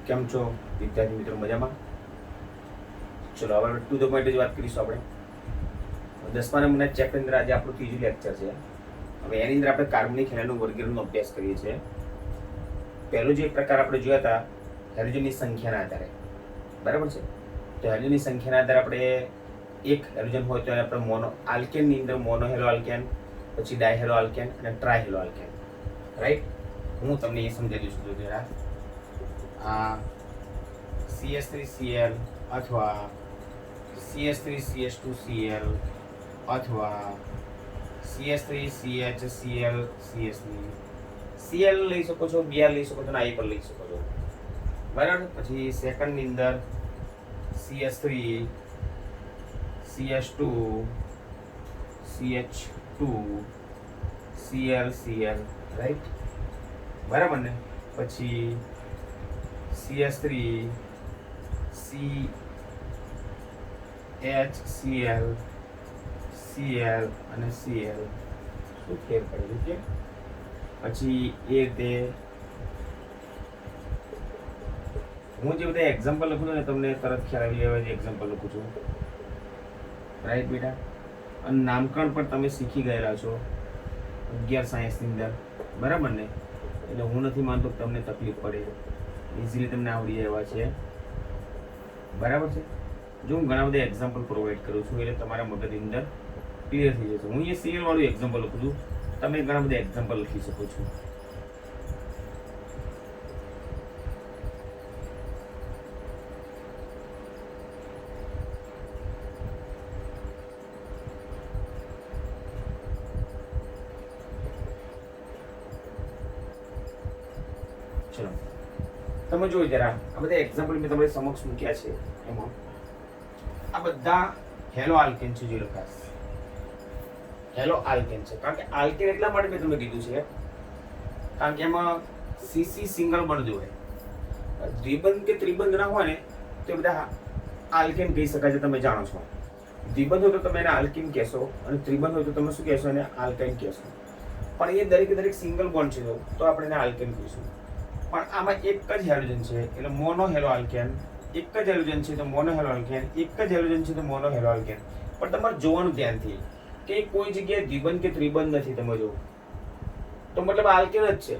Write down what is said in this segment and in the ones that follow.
કેમ છો વિદ્યાર્થી મિત્રો? મજામાં? ચલો હવે ટુ ધ પોઈન્ટ જ વાત કરીશું આપણે. 10મા નંબરના ચેપ્ટર અંદર આજે આપણું ત્રીજું લેક્ચર છે. હવે એની અંદર આપણે કાર્બનિક હેલોજન વર્ગીકરણનો અભ્યાસ કરીએ છીએ. પહેલો જે પ્રકાર આપણે જોયા હતા હેલોજનની સંખ્યાના આધારે, બરાબર છે. તો હેલોજનની સંખ્યાના આધારે આપણે એક હેલોજન હોય તો આપણે મોનો આલ્કેનની અંદર મોનો હેલો આલ્કેન, પછી ડાયહેલો આલ્કેન અને ટ્રાયહેલો આલ્કેન, રાઈટ. હું તમને એ સમજાવી દઈશું. તો જરા આ CH3Cl અથવા CH3CH2Cl અથવા CH3CHCl CH3 Cl લઈ શકો છો, Br લઈ શકો છો અને I પણ લઈ શકો છો, બરાબર. પછી સેકન્ડની અંદર CH3 CH2 CH2 Cl Cl, right, બરાબર ને. પછી CH3 CHCl Cl અને Cl શું ફેર પડે છે. પછી એ રીતે હું જે બધા એક્ઝામ્પલ લખું છું ને તમને તરત ખ્યાલ આવી જાય જે એક્ઝામ્પલ લખું છું, રાઈટ બેટા. અને નામકરણ પણ તમે શીખી ગયેલા છો 11 સાયન્સની અંદર, બરાબર ને. એટલે હું નથી માનતો કે તમને તકલીફ પડે, ઇઝીલી તમને આવડી એવા છે, બરાબર છે. જો હું ઘણા બધા એક્ઝામ્પલ પ્રોવાઈડ કરું છું એટલે તમારા મગજની અંદર ક્લિયર થઈ જશે. હું એ સીએલ વાળું એક્ઝામ્પલ લખું છું, તમે ઘણા બધા એક્ઝામ્પલ લખી શકો છો. ચલો તમે જોઈ જરા આ બધા એક્ઝામ્પલ મેં તમારી સમક્ષ મૂક્યા છે. એમાં આ બધા હેલો આલ્કેન છે. જોઈ લો ખાસ હેલો આલ્કેન છે, કારણ કે આલ્કેન એટલા માટે મેં તમને કીધું છે કારણ કે એમાં સીસી સિંગલ બંધ હોય, દ્વિબંધ કે ત્રિબંધ ના હોય ને તો બધા આલ્કેન કહી શકાય છે. તમે જાણો છો દ્વિબંધ હોય તો તમે એને આલ્કીન કહેશો અને ત્રિબંધ હોય તો તમે શું કહેશો? એને આલ્કાઇન કહેશો. પણ એ દરેક સિંગલ બોન્ડ છે તો આપણે એને આલ્કેન કહીશું. પણ આમાં એક જ હેલોજન છે એટલે મોનો હેલો આલ્કેન. એક જ હેલોજન છે તો મોનો હેલો આલ્કેન, એક જ હેલોજન છે તો મોનો હેલો આલ્કેન. પણ તમારે જોવાનું ધ્યાનથી કે કોઈ જગ્યાએ દ્વિબંધ કે ત્રિબંધ નથી. તમે જો તો મતલબ આલ્કેન જ છે,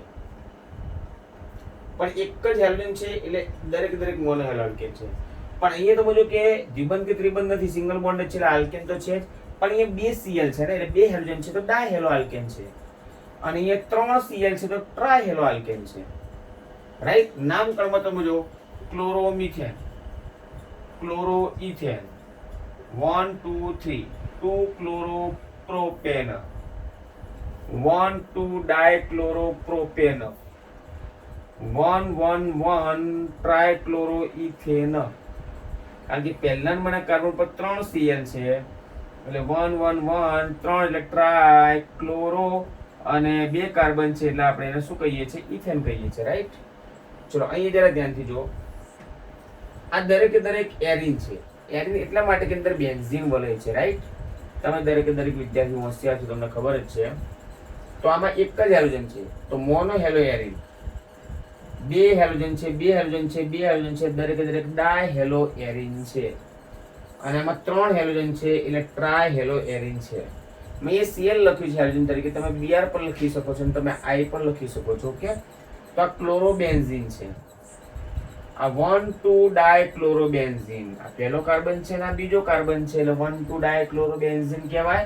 પણ એક જ હેલોજન છે એટલે દરેક મોનો હેલો આલ્કેન છે. પણ અહીંયા તમે જો કે દ્વિબંધ કે ત્રિબંધ નથી, સિંગલ બોન્ડ જ છે એટલે આલ્કેન તો છે જ. પણ અહીંયા 2 Cl છે ને એટલે 2 હેલોજન છે તો ડાયહેલો આલ્કેન છે. અને અહીંયા 3 Cl છે તો ટ્રાયહેલો આલ્કેન છે, રાઈટ. નામકરણમાં તમે જો ક્લોરોમિથેન, ક્લોરોઇથેન, 1 2 3, 2 ક્લોરોપ્રોપેન, 1 2 ડાયક્લોરોપ્રોપેન, 1 1 1 ટ્રાયક્લોરોઇથેન. કારણ કે પહેલા નંબરના કાર્બન પર 3 Cl છે એટલે 1 1 1 3 એટલે ટ્રાયક્લોરો અને 2 કાર્બન છે એટલે આપણે એને શું કહીએ છીએ? ઇથેન કહીએ છીએ, રાઈટ. ચલો અહીંયા જરા ધ્યાનથી જો આ દરેક એરિન છે. એરિન એટલા માટે કે અંદર બેન્ઝીન વલય છે, રાઈટ. તમે દરેક વિદ્યાર્થી હોશિયાર છો, તમને ખબર જ છે. તો આમાં એક જ હેલોજન છે તો મોનો હેલો એરિન. 2 હેલોજન છે, 2 હેલોજન છે, 2 હેલોજન છે, દરેક ડાયહેલો એરિન છે. અને આમાં 3 હેલોજન છે એટલે ટ્રાયહેલો એરિન છે. મેં એ Cl લખ્યું છે હેલોજન તરીકે, તમે Br પણ લખી શકો છો અને તમે I પણ લખી શકો છો. ઓકે, તો આ ક્લોરોબેન્ઝીન છે. આ 1 2 ડાયક્લોરોબેન્ઝીન આ પહેલો કાર્બન છે ને આ બીજો કાર્બન છે એટલે 1 2 ડાયક્લોરોબેન્ઝીન કહેવાય.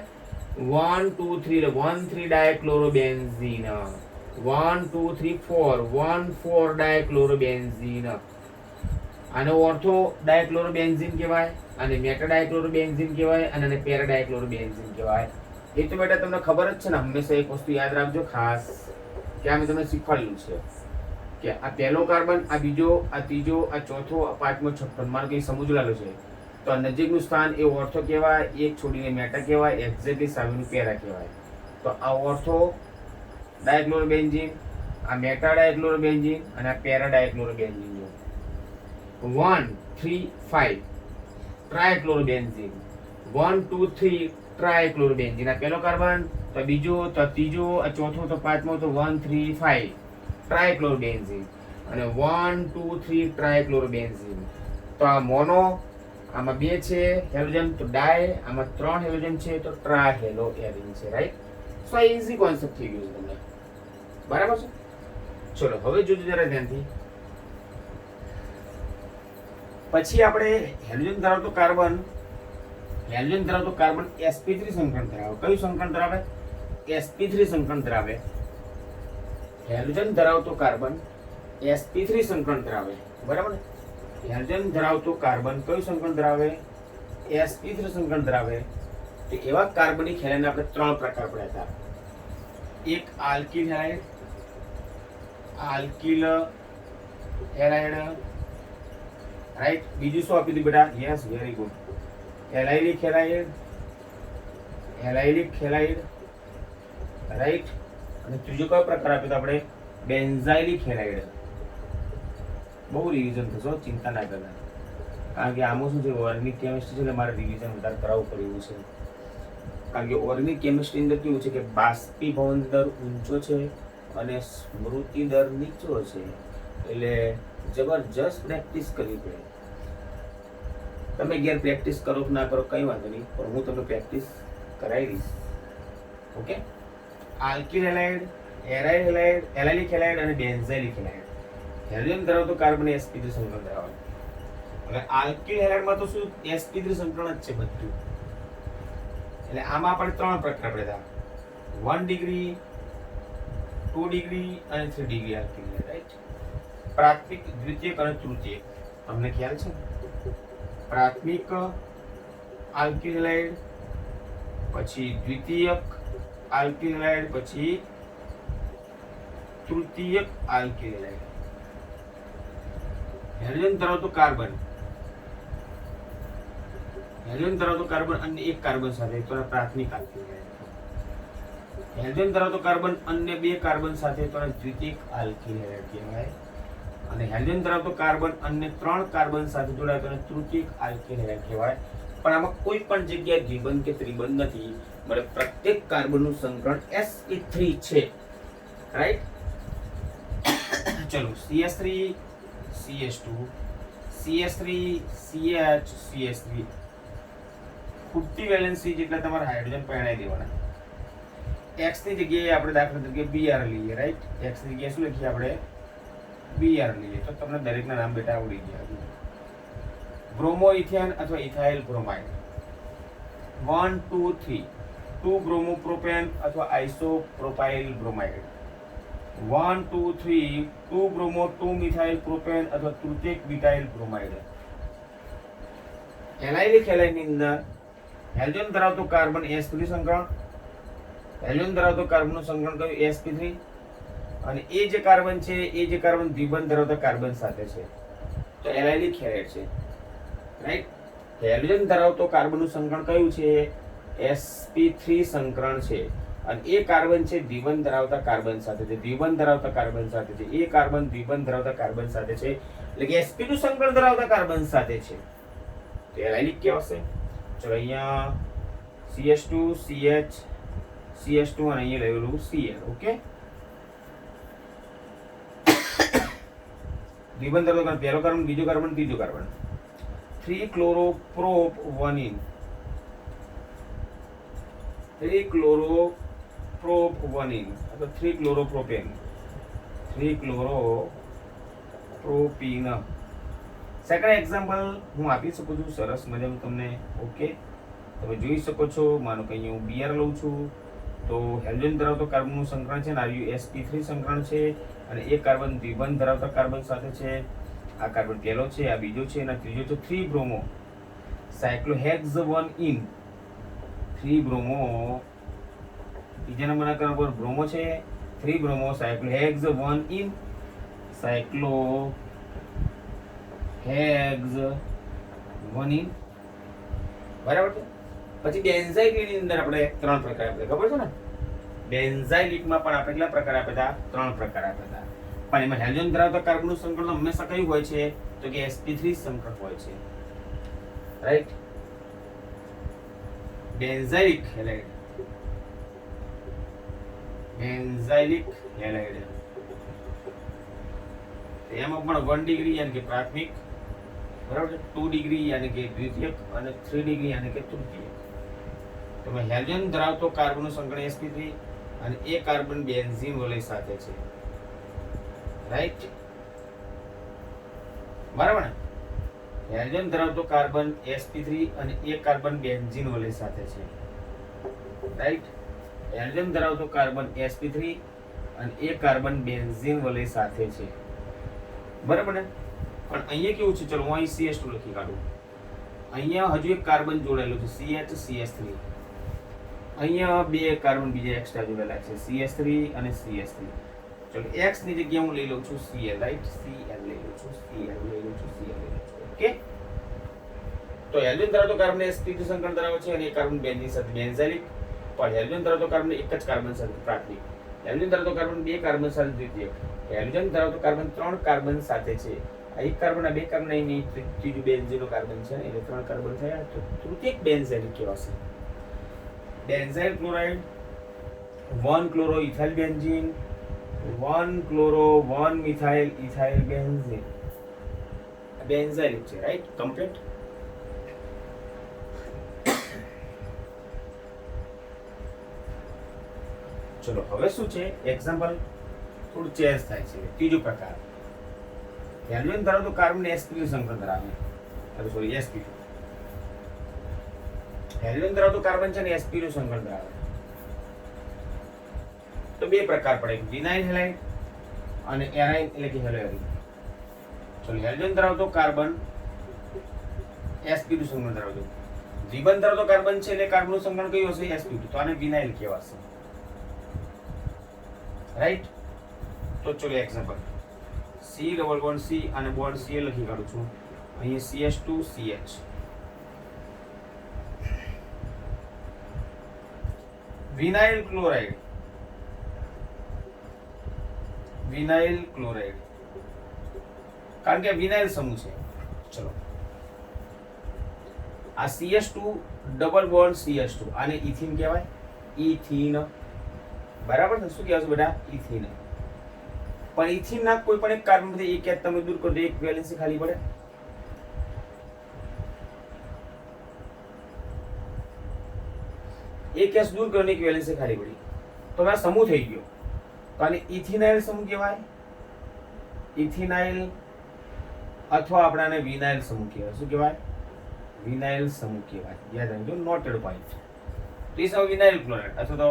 1 2 3 એટલે 1 3 ડાયક્લોરોબેન્ઝીન, 1 2 3 4 1 4 ડાયક્લોરોબેન્ઝીન. આને ઓર્થો ડાયક્લોરોબેન્ઝીન કહેવાય, અને મેટા ડાયક્લોરોબેન્ઝીન કહેવાય, અને આને પેરા ડાયક્લોરોબેન્ઝીન કહેવાય. એ તો બેટા તમને ખબર જ છે ને. હંમેશા એક વસ્તુ યાદ રાખજો ખાસ કે આ મેં તમને શીખવાડ્યું છે કે આ પહેલો કાર્બન, આ બીજો, આ ત્રીજો, આ ચોથો, આ પાંચમો, છઠ્ઠો મારે કંઈ સમજવાનું છે તો આ નજીકનું સ્થાન એ ઓર્થો કહેવાય, એક છોડીને મેટા કહેવાય, એક્ઝેક્ટલી સામેનું પેરા કહેવાય. તો આ ઓર્થો ડાયક્લોરોબેન્ઝીન, આ મેટા ડાયક્લોરોબેન્ઝીન અને આ પેરા ડાયક્લોરોબેન્ઝીન. 1 3 5 ટ્રાયક્લોરોબેન્ઝીન, 1 2 3 ટ્રાયક્લોરોબેન્ઝીન. આ પહેલો કાર્બન, તો બીજો, તો ત્રીજો, આ ચોથો, તો પાંચમો, તો 1 3 5 ટ્રાયક્લોરોબેન્ઝીન. અને 1 2 3 ટ્રાયક્લોરોબેન્ઝીન. તો આ મોનો, આમાં 2 છે હેલોજન તો ડાય, આમાં 3 હેલોજન છે તો ટ્રાહેલોએરિન છે. રાઈટ. સો આ ઈઝી કોન્સેપ્ટ થઈ ગયો છે તમને. બરાબર છે. ચલો હવે જોજો જરા ધ્યાનથી. પછી આપણે હેલોજન ધરાવતો કાર્બન sp3 સંકરણ ધરાવે. કયું સંકરણ ધરાવે? sp3 સંકરણ ધરાવે. હેલોજન ધરાવતો કાર્બન sp3 સંકરણ ધરાવે. બરાબર ને? હેલોજન ધરાવતો કાર્બન કયું સંકરણ ધરાવે? sp3 સંકરણ ધરાવે. તો એવા કાર્બનિક હેલાઇડ આપણે 3 પ્રકાર પડ્યા હતા. એક આલ્કિલ હેલાઇડ, રાઈટ. બીજું શું આપ્યું હતું બેટા? Yes, very good. Allylic halide, right. અને ત્રીજો કયો પ્રકાર આપ્યો તો આપણે? Benzylic halide. બહુ રિવિઝન થશે, ચિંતા ના કરતા, કારણ કે આમાં શું છે, ઓર્ગેનિક કેમિસ્ટ્રી છે એટલે મારે રિવિઝન વધારે કરાવવું પડ્યું છે. કારણ કે ઓર્ગેનિક કેમિસ્ટ્રી અંદર કેવું છે કે બાષ્પીભવન દર ઊંચો છે અને સ્મૃતિ દર નીચો છે, એટલે જબરજસ્ત પ્રેક્ટિસ કરવી પડે. તમે ઘેર પ્રેક્ટિસ કરો કે ના કરો કઈ વાંધો નહીં, પણ હું તમને પ્રેક્ટિસ કરાવી દઈશ. ઓકે. આલ્કિલ હેલાઇડ, એલાઇલિક હેલાઇડ અને બેન્ઝાઇલિક હેલાઇડ. હેલોજન ધરાવતો કાર્બન sp3 સંકરણ ધરાવે. હવે આલ્કિલ હેલાઇડમાં તો શું sp3 સંકરણ જ છે બધું. એટલે આમાં આપણે 3 પ્રકાર પડ્યા હતા. 1 ડિગ્રી, 2 ડિગ્રી અને 3 ડિગ્રી આલ્કિલ હેલાઇડ. રાઈટ. પ્રાથમિક, દ્વિતીયક અને તૃતીયક. તમને ખ્યાલ છે? પ્રાથમિક આલ્કિલ હેલાઇડ, પછી દ્વિતીયક આલ્કિલ હેલાઇડ, પછી તૃતીયક આલ્કિલ હેલાઇડ. હેલોજન ધરાવતો કાર્બન અન્ય એક કાર્બન સાથે તો પ્રાથમિક આલ્કિલ હેલાઇડ. હેલોજન ધરાવતો કાર્બન અન્ય 2 કાર્બન સાથે તો દ્વિતીયક આલ્કિલ હેલાઇડ કહેવાય. અને હેલોજન ધરાવતો કાર્બન અન્ય 3 કાર્બન સાથે જોડાય તો તૃતીયક આલ્કિલ હેલાઇડ કહેવાય. પણ આમાં કોઈ પણ જગ્યાએ દ્વિબંધ કે ત્રિબંધ નથી, એટલે પ્રત્યેક કાર્બનનું સંકરણ sp3 છે. રાઈટ. ચલો CS3 CS2 CS3 CH CS3 ખૂટતી valency જેટલા તમારે હાઇડ્રોજન પરણાવી દેવાના. x ની જગ્યાએ આપણે દાખલા તરીકે Br લઈએ. રાઈટ. x ની જગ્યાએ શું લખીએ આપણે? Br લઈએ. તો તમને દરેકના નામ બેટા આવડી ગયા. બ્રોમો ઇથેન અથવા ઇથાઇલ બ્રોમાઇડ. 1 2 3 2 બ્રોમો પ્રોપેન અથવા આઇસોપ્રોપાઇલ બ્રોમાઇડ. 1 2 3 2 બ્રોમો 2 મિથાઇલ પ્રોપેન અથવા તૃતીયક મિથાઇલ બ્રોમાઇડ. એલાઇલિક હેલાઇડની અંદર હેલોજન ધરાવતો કાર્બન sp3 સંકરણ. હેલોજન ધરાવતો કાર્બનનું સંકરણ કયું? sp3. અને એ જે કાર્બન છે એ જે કાર્બન દ્વિબંધ ધરાવતા કાર્બન સાથે છે તો એલાઇલિક હેલાઇડ છે. રાઈટ. હેલોજન ધરાવતો કાર્બનનું સંકરણ કયું છે? sp3 સંકરણ છે. અને એ કાર્બન છે દ્વિબંધ ધરાવતા કાર્બન સાથે છે. દ્વિબંધ ધરાવતા કાર્બન સાથે છે. એ કાર્બન દ્વિબંધ ધરાવતા કાર્બન સાથે છે, એટલે કે sp2 સંકરણ ધરાવતા કાર્બન સાથે છે. તો એલાઇલિક કહેવાશે. ચલો અહીંયા CH2 CH CS2 અને અહીંયા લેવલું Cl. ઓકે. દ્વિબંધ ધરાવતો પહેલો કાર્બન, બીજો કાર્બન, ત્રીજો કાર્બન. 3 chloroprop 1 3 chloroprop 1 અથવા 3 chloropropane. 3 chloropropene. સેકન્ડ એક્ઝામ્પલ હું આપી શકું છું સરસ મજાનું તમને. ઓકે. તમે જોઈ શકો છો. માનો કે અહીંયા હું Br લઉં છું તો હેલોજન ધરાવતો કાર્બનનું સંકરણ છે ને sp3 સંકરણ છે, અને એક કાર્બન દ્વિબંધ ધરાવતા કાર્બન સાથે છે. આ કાર્બન પહેલો છે, આ બીજો છે, અને ત્રીજો છે 3 બ્રોમો સાયક્લોહેક્સ 1 3 બ્રોમો. બીજા નંબરના કાર્બન પર બ્રોમો છે. 3 બ્રોમો સાયક્લોહેક્સ 1 સાયક્લોહેક્સ 1 બરાબર છે. પછી બેન્ઝાઇલની અંદર આપણે 3 પ્રકાર આપ્યા, ખબર છે ને? બેન્ઝાઇલિકમાં પણ આપણે કેટલા પ્રકાર આપ્યા હતા? 3 પ્રકાર આપ્યા હતા. પણ એમાં હેલોજન ધરાવતા કાર્બનનું સંકલન હંમેશા કયું હોય છે? તો કે sp3 સંકલન હોય છે. રાઈટ. Benzylic halide. તો એમાં પણ 1 ડિગ્રી યાની કે પ્રાથમિક, બરાબર છે, 2 ડિગ્રી યાની કે દ્વિતીયક અને 3 ડિગ્રી યાની કે તૃતીયક. તો હેલોજન ધરાવતો કાર્બનનું સંકરણ sp3 અને એ કાર્બન બેન્ઝીન વલય સાથે છે, રાઈટ, બરાબર ને. હેલોજન ધરાવતો કાર્બન sp3 અને એ કાર્બન બેન્ઝીન વલય સાથે છે, રાઈટ. હેલોજન ધરાવતો કાર્બન sp3 અને એ કાર્બન બેન્ઝીન વલય સાથે છે, બરાબર ને. પણ અહીંયા કેવું છે, ચલો હું અહીં CH2 લખી કાઢું. અહીંયા હજુ એક કાર્બન જોડાયેલું છે CH3. અહીંયા બે કાર્બન બીજા એક્સ્ટ્રા જોડાયેલા છે CH3 અને CH3. ચલો X ની જગ્યાએ હું લઈ લઉં છું Cl, રાઈટ, Cl લઈ લઉં છું, ઓકે. તો હેલોજન ધરાવતો કાર્બન sp3 સંકરણ ધરાવે છે અને એ કાર્બન બેન્ઝીન સાથે બેન્ઝાઇલિક. પણ હેલોજન ધરાવતો કાર્બન એક જ કાર્બન સાથે પ્રાથમિક. હેલોજન ધરાવતો કાર્બન બે કાર્બન સાથે દ્વિતીયક. હેલોજન ધરાવતો કાર્બન ત્રણ કાર્બન સાથે છે. આ એક કાર્બન, આ બે કાર્બન, અહીં ત્રીજું બેન્ઝીનનો કાર્બન છે એટલે ત્રણ કાર્બન થયા, તો તૃતીયક બેન્ઝાઇલિક કહેવાશે. Benzyl chloride, 1 chloro ethyl benzene, 1 chloro 1 methyl ethyl benzene, benzylic છે, રાઈટ, કમ્પ્લીટ. ચલો હવે શું છે, એક્ઝામ્પલ થોડું ચેન્જ થાય છે. ત્રીજો પ્રકાર, હેલોજન ધરાવતો કાર્બન sp2 સંકરણ ધરાવે, સોરી sp2. હેલોજન ધરાવતો કાર્બન છે ને sp2 સંકરણ ધરાવે. તો બે પ્રકાર પડે, વિનાઇલ હેલાઇડ અને એરાઇન એટલે કે હેલોએરિન. ચલો હેલોજન ધરાવતો કાર્બન sp2 સંકરણ ધરાવતો, દ્વિબંધ ધરાવતો કાર્બન છે એટલે કાર્બનનું સંકરણ કયું હશે, sp2, તો આને વિનાઇલ કહેવાશે, રાઈટ. તો ચલો એક્ઝામ્પલ, C++C અને બોન્ડ Cl લખી કાઢું છું. અહીં CH2CH. વિનાઇલ ક્લોરાઇડ, કારણ કે વિનાઇલ સમૂહ છે. ચલો આ CH2 ડબલ બોન્ડ CH2, આને ઇથિન કહેવાય, ઇથિન, બરાબર છે. શું કહેવાય બેટા, ઇથિન. પણ ઇથિન ના કોઈ પણ એક કાર્બન માંથી એક તમે દૂર કરો તો એક વેલેન્સી ખાલી પડે. એક એસ દૂર કરો એક વેલેન્સી ખાલી પડી, તો આ સમૂહ થઈ ગયો. તો આને ઇથિનાઇલ સમૂહ કહેવાય, ઇથિનાઇલ, અથવા આપણાને વિનાઇલ સમૂહ કહેવાય. શું કહેવાય, વિનાઇલ સમૂહ કહેવાય. યાદ રાખજો, નોટેડ પોઈન્ટ. તો એ સમૂહ વિનાઇલ ક્લોરાઇડ અથવા તો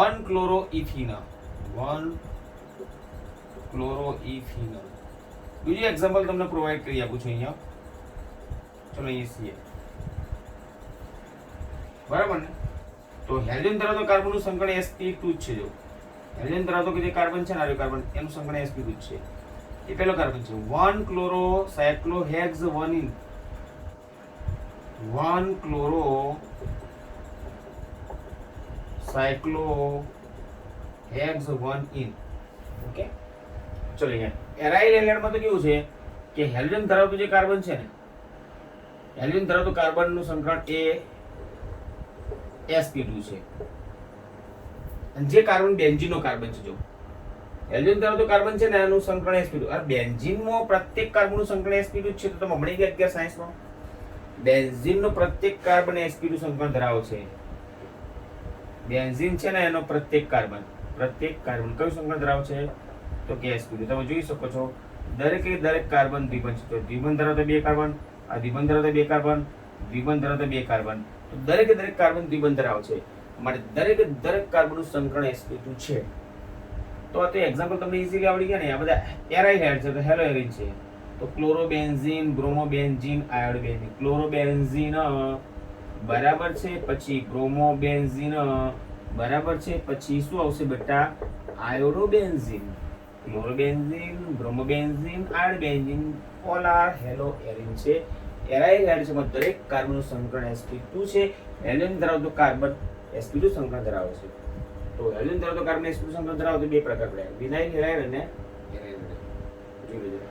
1 ક્લોરોઇથિન, 1 ક્લોરોઇથિન. બીજું એક્ઝામ્પલ તમને પ્રોવાઈડ કરી આપું છું અહીંયા. ચલો અહીંયા છીએ, બરાબર ને. તો હેલોજન ધરાવતો કાર્બનનું સંકરણ sp2 જ છે. જો હેલોજન ધરાવતો કે જે કાર્બન છે ને, આ કાર્બન, એનું સંકરણ sp2 જ છે. એ પહેલો કાર્બન છે. 1 chloro cyclohex 1 ene, 1 chloro cyclohex 1 ene, okay. ચલો અહીંયા એરાઇલ હેલાઇડમાં તો કેવું છે કે હેલોજન ધરાવતો જે કાર્બન છે ને, હેલોજન ધરાવતો કાર્બનનું સંકરણ એ sp2 છે. અને જે કાર્બન બેન્ઝીનનો કાર્બન છે, જો હેલોજન ધરાવતો કાર્બન છે ને, એનું સંકરણ sp2. અને બેન્ઝીનમાં પ્રત્યેક કાર્બનનું સંકરણ sp2 છે. તો તમે ભણી ગયા 11 સાયન્સમાં, બેન્ઝીનનો પ્રત્યેક કાર્બન sp2 સંકરણ ધરાવે છે. બેન્ઝીન છે ને, એનો પ્રત્યેક કાર્બન કયું સંકરણ ધરાવે છે, તો કે sp2. તમે જોઈ શકો છો દરેક કાર્બન દ્વિબંધ છે. તો દ્વિબંધ ધરાવતા બે કાર્બન, આ દ્વિબંધ ધરાવતા બે કાર્બન, દ્વિબંધ ધરાવતા બે કાર્બન. તો દરેક કાર્બન દ્વિબંધ ધરાવે છે, માટે દરેક કાર્બનનું સંકરણ sp2 છે. તો આ તો એક્ઝામ્પલ તમને ઈઝીલી આવડી ગયા ને. આ બધા એરાઇલ હેડ છે, તો હેલોએરિન છે. તો ક્લોરોબેન્ઝીન, બ્રોમોબેન્ઝીન, આયોડોબેન્ઝીન. ક્લોરોબેન્ઝીન બરાબર છે, પછી બ્રોમોબેન્ઝીન બરાબર છે, પછી શું આવશે બેટા, આયોડોબેન્ઝીન. ક્લોરોબેન્ઝીન, બ્રોમોબેન્ઝીન, આયોડોબેન્ઝીન, પોલાર હેલોએરિન છે. એરાઇલ હેડ છે, દરેક કાર્બનનું સંકરણ sp2 છે. હેલોજન ધરાવતો કાર્બન sp2 સંકરણ ધરાવે છે. તો હેલોજન ધરાવતો કાર્બન sp2 સંકરણ ધરાવે તો બે પ્રકાર પડે, વિનાઇલ હેલાઇડ અને એરાઇલ હેલાઇડ. જોઈ લેજો.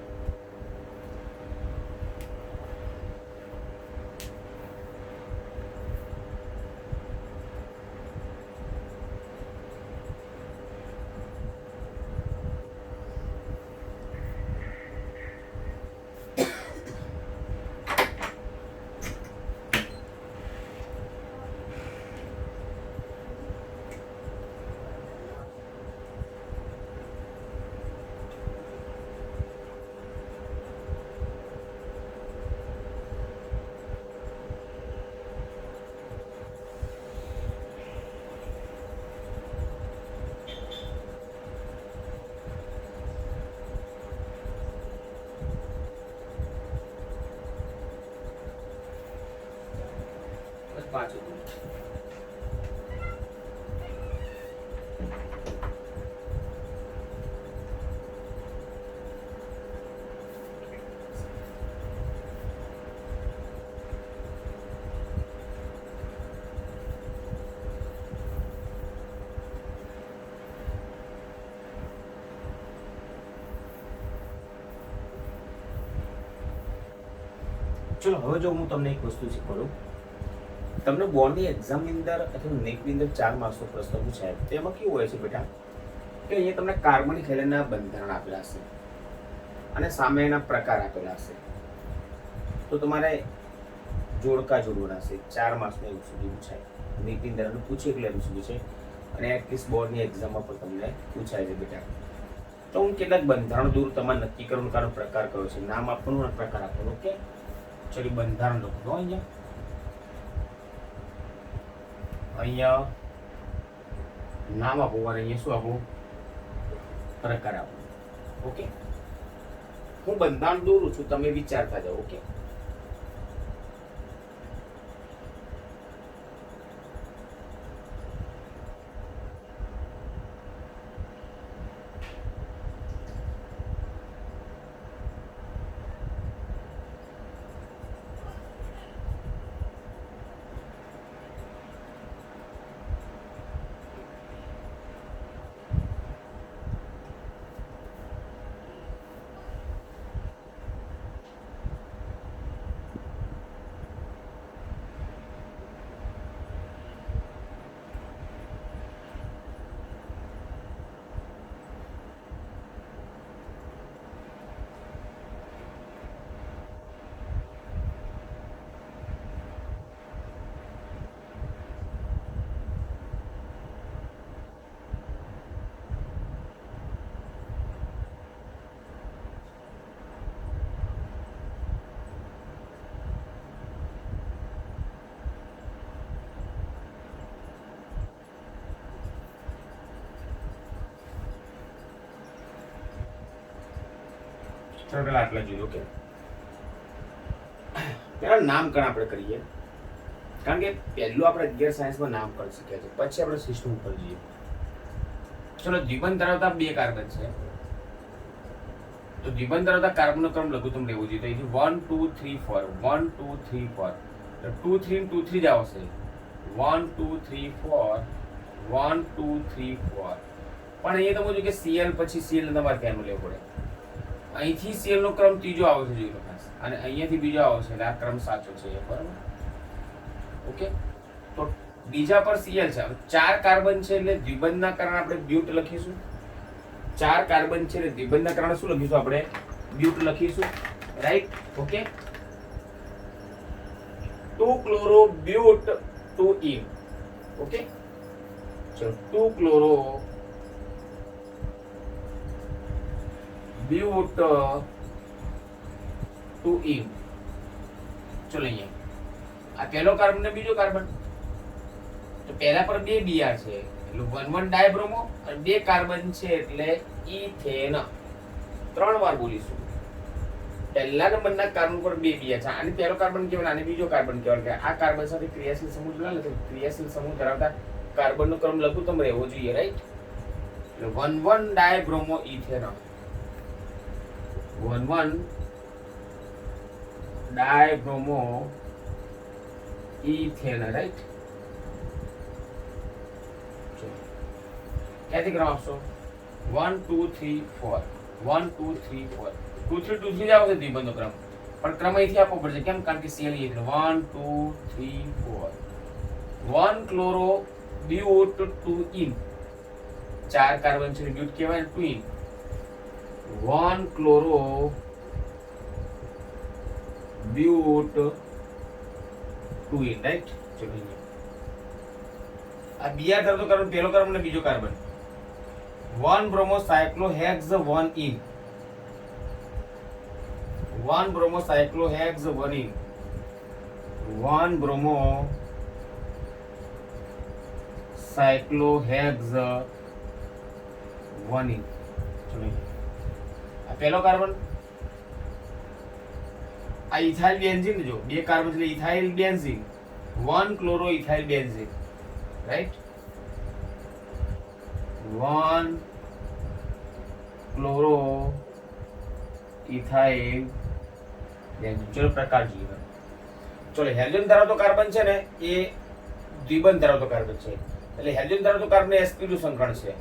ચલો હવે જો હું તમને એક વસ્તુ શીખવાડું. તમને બોર્ડની એક્ઝામની અંદર અથવા નેટની અંદર 4 માર્ક્સનો પ્રશ્ન પૂછાય તો એમાં કેવું હોય છે બેટા કે અહીંયા તમને કાર્બનિક હેલિનના બંધારણ આપેલા હશે અને સામે એના પ્રકાર આપેલા હશે. તો તમારે જોડકા જોડવાના છે. 4 માર્ક્સનું એવું સુધી પૂછાય. નેટની અંદર પૂછે એટલે એવું સુધી છે અને એટલીસ્ટ બોર્ડની એક્ઝામમાં પણ તમને પૂછાય છે બેટા. તો હું કેટલાક બંધારણ દૂર તમારે નક્કી કરવાનું કારણ પ્રકાર કયો છે, નામ આપવાનું અને પ્રકાર આપવાનું. ઓકે, ચલો બંધારણ લખો. અહીંયા નામ આપવું અને અહીંયા શું આપવું, પ્રકાર આપવું. ઓકે, હું બંધારણ દોરું છું, તમે વિચારતા જાઓ. ઓકે, ચલો પેલા આટલા જોયું. ઓકે, પેલા નામકરણ આપણે કરીએ કારણ કે પહેલું આપણે 11 સાયન્સમાં નામકરણ શીખ્યા છે, પછી આપણે સિસ્ટમ ઉપર જઈએ. ચલો, દ્વિબંધ ધરાવતા 2 કાર્બન છે તો દ્વિબંધ ધરાવતા કાર્બનનો ક્રમ લઘુત્તમ લેવો જોઈએ. તો અહીંથી 1 2 3 4 1 2 3 4 તો 2 3 2 3 જ આવશે. 1 2 3 4 1 2 3 4 પણ અહીંયા તમે જો કે Cl પછી Cl તમારે ધ્યાનમાં લેવું પડે. અહીંથી Cl નો ક્રમ ત્રીજો આવે છે જોઈ લો ખાસ, અને અહીંયાથી બીજો આવે છે એટલે આ ક્રમ સાચો છે, બરાબર. ઓકે, તો બીજા પર Cl છે. 4 કાર્બન છે એટલે દ્વિબંધના કારણે આપણે બ્યુટ લખીશું. 4 કાર્બન છે એટલે દ્વિબંધના કારણે શું લખીશું આપણે, બ્યુટ લખીશું. Right. Okay, 2 chloro but 2 in. Okay, ચલો 2 ક્લોરો બ્યુટ 2 ઈન. ચલો અહીંયા આ પહેલો કાર્બન ને બીજો કાર્બન, તો પહેલા પર 2 Br છે એટલે 1 1 ડાયબ્રોમો અને 2 કાર્બન છે એટલે ઇથેન. 3 વાર બોલીશું. પહેલા નંબરના કાર્બન પર 2 Br છે, આને પહેલો કાર્બન કહેવાય અને બીજો કાર્બન કહેવાય. કે આ કાર્બન સાથે ક્રિયાશીલ સમૂહ જોડાયેલો છે. ક્રિયાશીલ સમૂહ ધરાવતા કાર્બનનો ક્રમ લઘુત્તમ રહેવો જોઈએ. રાઈટ. એટલે 1 1 ડાયબ્રોમો ઇથેન 1 1 ડાયબ્રોમો ઇથેન. રાઈટ. ક્યાંથી ક્રમ આપશો? 1 2 3 4 1 2 3 4 2 3 2 3 જ આવશે દ્વિબંધનો ક્રમ, પણ ક્રમ અહીંથી આપવો પડશે. કેમ? કારણ કે Cl એટલે 1 2 3 4 1 ક્લોરો બ્યુટ 2 ઈન. 4 કાર્બન છે બ્યુટ કહેવાય 2 ene. 1 chloro but 2 ene. Right. ચલો આ બીઆર ધરાવતો કાર્બન પહેલો કાર્બન અને બીજો carbon. 1 bromo cyclohex 1 ene. 1 bromo cyclohex 1 ene. 1 bromo cyclohex 1 ene. ચલો આ પહેલો કાર્બન, આ ઇથાઇલ બેન્ઝીન. જો 2 કાર્બન એટલે ethyl benzene. 1 chloro ethyl benzene. Right. 1 chloro ethyl benzene. ચલો પ્રકાર જોઈએ. ચલો હેલોજન ધરાવતો કાર્બન છે ને એ દ્વિબંધ ધરાવતો કાર્બન છે, એટલે હેલોજન ધરાવતો કાર્બન sp2 સંકરણ છે.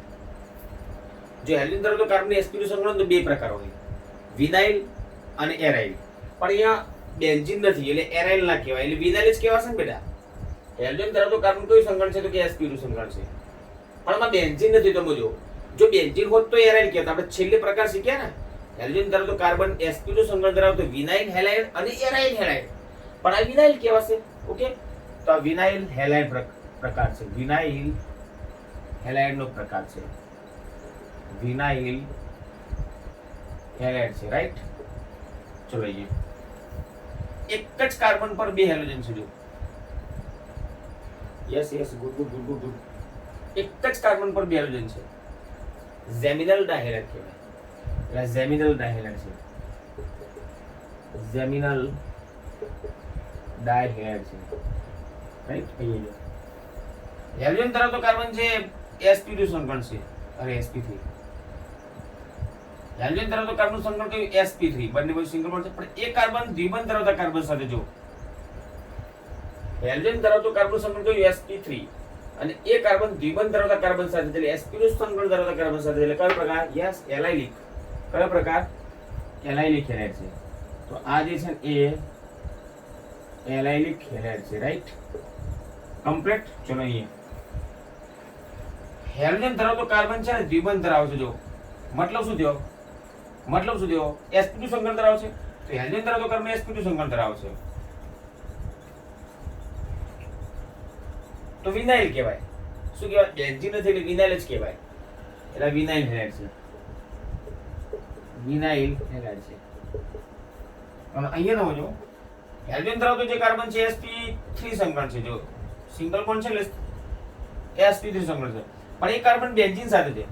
જો હેલોજન ધરાવતો કાર્બન sp2 સંકરણ તો 2 પ્રકાર હોય, વિનાઇલ અને એરાઇલ. પણ અહીંયા બેન્ઝીન નથી એટલે એરાઇલ ના કહેવાય, એટલે વિનાઇલ જ કહેવાશે ને બેટા. હેલોજન ધરાવતો કાર્બન કયું સંકળ છે? તો કે sp2 સંકળ છે. પણ આમાં બેન્ઝીન નથી. તો જો બેન્ઝીન હોત તો એરાઇલ કહેવાય. આપણે છેલ્લે પ્રકાર શીખ્યા ને, હેલોજન ધરાવતો કાર્બન sp2 સંકળ ધરાવતો વિનાઇલ હેલાઇડ અને એરાઇલ હેલાઇડ, પણ આ વિનાઇલ કહેવાશે. ઓકે, તો આ વિનાઇલ હેલાઇડ પ્રકાર છે. વિનાઇલ હેલાઇડ નો પ્રકાર છે. વિનાઇલ હેલાઇડ છે. રાઈટ, ચલો અહીંયા એક જ કાર્બન પર બે હેલોજન છે. જો yes yes, good good good good good. એક જ કાર્બન પર બે હેલોજન છે. જેમિનલ ડાયહેલાઇડ કહેવાય. એટલે જેમિનલ ડાયહેલાઇડ છે. જેમિનલ ડાયહેલાઇડ છે. રાઈટ, અહીંયા જો હેલોજન ધરાવતો કાર્બન છે sp2 સંકળ છે અને sp3. હેલોજન ધરાવતો કાર્બન સંકળ કયું? sp3. બંને બાજુ સિંગલ બોન્ડ છે, પણ એક કાર્બન દ્વિબંધ ધરાવતા કાર્બન સાથે જો હેલોજન ધરાવતો કાર્બન સંકળ કયું? sp3. અને એક કાર્બન દ્વિબંધ ધરાવતા કાર્બન સાથે એટલે sp2 સંકળ ધરાવતા કાર્બન સાથે એટલે કયો પ્રકાર? Yes, allylic. કયો પ્રકાર? એલાઇલિક હેલાઇડ છે. તો આ જે છે એ એલાઇલિક હેલાઇડ છે. Right, complete. ચલો અહીંયા હેલોજન ધરાવતો કાર્બન છે ને દ્વિબંધ ધરાવે છે. જો મતલબ શું થયો? મતલબ શું થયો? sp2 સંકળ ધરાવે છે. તો હેલોજન ધરાવતો કાર્બન sp2 સંકળ ધરાવે છે, તો વિનાઇલ કહેવાય. શું કહેવાય? બેન્ઝીન નથી એટલે વિનાઇલ જ કહેવાય. એટલે વિનાઇલ હેલાઇડ છે. વિનાઇલ હેલાઇડ છે. અને અહીંયા જો હેલોજન ધરાવતો જે કાર્બન છે sp3 સંકળ છે. જો સિંગલ બોન્ડ છે એટલે sp3 સંકળ છે, પણ એક કાર્બન બેન્ઝીન સાથે છે.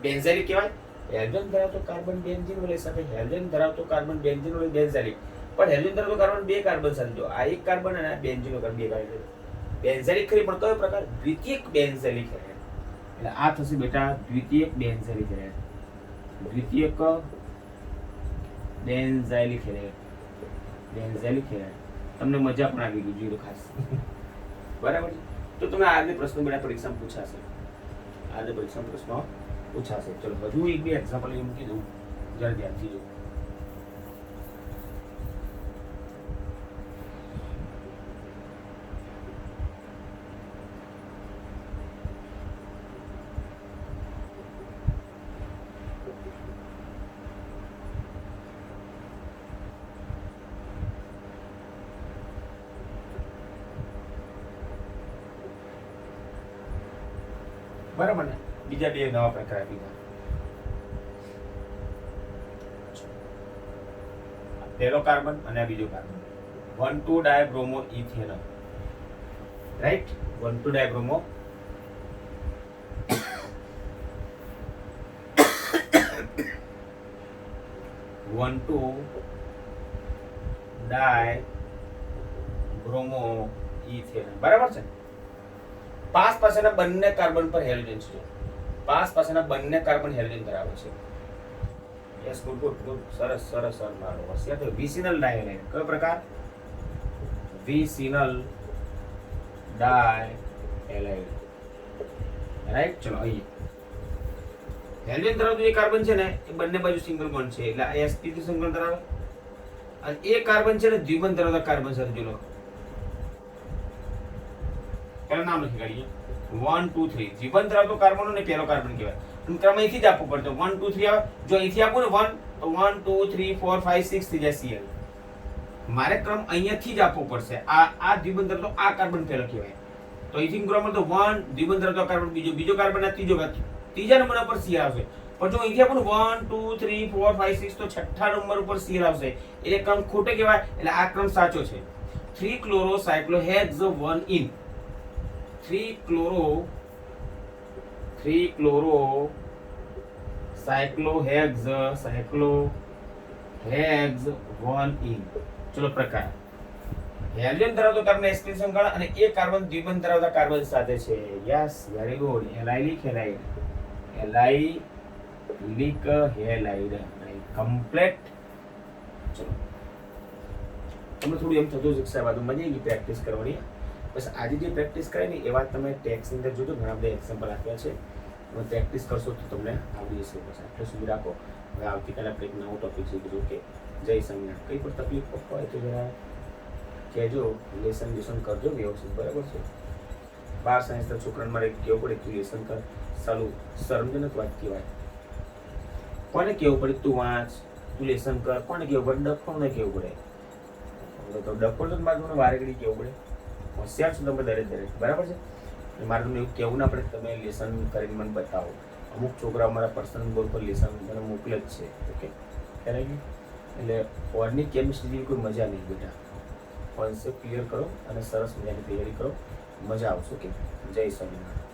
બેન્ઝેલિક કહેવાય. હેલોજન ધરાવતો કાર્બન બેન્ઝીન વડે સાથે હેલોજન ધરાવતો કાર્બન બેન્ઝીન વડે બેન્ઝેલિક. પણ હેલોજન ધરાવતો કાર્બન બે કાર્બન સાથે જો આ એક કાર્બન અને આ બેન્ઝીન કાર્બન બે કાર્બન બેન્ઝેલિક ખરી, પણ કયો પ્રકાર? દ્વિતીયક બેન્ઝેલિક હેલાઇડ. એટલે આ થશે બેટા દ્વિતીયક બેન્ઝેલિક હેલાઇડ. દ્વિતીયક benzylic halide. બેન્ઝેલિક હેલાઇડ. તમને મજા પણ આવી ગઈ જોઈ લો ખાસ. બરાબર છે. તો તમે આજે પ્રશ્નો બેટા પરીક્ષામાં પૂછાશે. આજે પરીક્ષામાં પ્રશ્નો પૂછાશે. ચલો હજુ એક બે એક્ઝામ્પલ એ મૂકી દઉં, જરા ધ્યાનથી જો. બરાબર ને? બીજા બે નવા પ્રકાર આપી દો. પહેલો કાર્બન અને બીજો કાર્બન 1,2 ડાયબ્રોમો ઇથેનોલ. રાઈટ, 1,2 ડાયબ્રોમો બરાબર છે. પાસ પાસેના બંને કાર્બન પર હેલોજન છે. પાસ પાસેના બંને કાર્બન હેલોજન ધરાવે છે. યસ, ગુડ ગુડ ગુડ, સરસ સરસ સર. મારો હોશિયાર તો વિસિનલ ડાયહેલાઇડ. કયો પ્રકાર? Vicinal dihalide. રાઈટ, ચલો અહીંયા હેલોજન ધરાવતો જે કાર્બન છે ને એ બંને બાજુ સિંગલ બોન્ડ છે એટલે આ sp3 સંકળ ધરાવે. અને એ કાર્બન છે ને દ્વિબંધ ધરાવતા કાર્બન સાથે જો લખો. પહેલા નામ લખી કાઢીએ. 1 2 3 દ્વિબંધ ધરાવતો કાર્બન ને પહેલો કાર્બન કહેવાય. ક્રમ અહીંથી જ આપવો પડતો. 1 2 3 આવે. જો અહીંથી આપું ને 1 તો 1 2 3 4 5 6 થઈ જાય Cl. મારે ક્રમ અહીંયાથી જ આપવો પડશે. આ દ્વિબંધ ધરાવતો આ કાર્બન પહેલો કહેવાય. તો અહીંથી ક્રમ તો 1 દ્વિબંધ ધરાવતો કાર્બન બીજો કાર્બન આ ત્રીજા નંબર પર Cl આવશે. પણ જો અહીંથી આપું 1 2 3 4 5 6 તો છઠ્ઠા નંબર ઉપર Cl આવશે. એટલે ક્રમ ખોટો કહેવાય. એટલે આ ક્રમ સાચો છે. 3 chloro cyclohex 1 in 3 chloro cyclohex 1 in. ચલો પ્રકાર. હેલોજન ધરાવતો કાર્બન sp3 સંકળ અને એક કાર્બન દ્વિબંધ ધરાવતા કાર્બન સાથે છે. Yes, very good. Allylic halide. Allylic halide. Complete. ચલો તમને થોડું એમ થતું જ સાહેબ આ તો મજા આવી પ્રેક્ટિસ કરવાની. બસ આજે જે પ્રેક્ટિસ કરે ને એ વાત તમે ટેક્સની અંદર જોજો. ઘણા બધા એક્ઝામ્પલ આપ્યા છે. તમે પ્રેક્ટિસ કરશો તો તમને આવડી જશે. બસ આટલું સુધી રાખો. હવે આવતીકાલે આપણે એક નવો ટોપિક શીખીશું કે જય સ્વામિનારાયણ. કંઈ પણ તકલીફ હોય તો જરા કહેજો, લેસન કરજો વ્યવસ્થિત, બરાબર છે. 12 સાયન્સના છોકરાને મારે કેવું પડે તું લેસન કર, સાલું શરમજનક વાત કહેવાય. કોને કેવું પડે તું વાંચ, તું લેસન કર? કોને કેવું પડે? ડફોને કેવું પડે. તો ડફોણ તો મારે તમને વારે ઘડી કેવું પડે. હોશિયાર છો તમે દરેક, બરાબર છે. મારે તમને એવું કહેવું ના પડે તમે લેસન કરીને મને બતાવો. અમુક છોકરાઓ મારા પર્સનલ બોર્ડ પર લેસન મને મોકલે જ છે. ઓકે, ખ્યાલ આવી ગયું? એટલે ઓર્ગેનિક કેમિસ્ટ્રી જેવી કોઈ મજા નહીં બેટા. કોન્સેપ્ટ ક્લિયર કરો અને સરસ મજાની તૈયારી કરો, મજા આવશે. ઓકે, જય સ્વામિનારાયણ.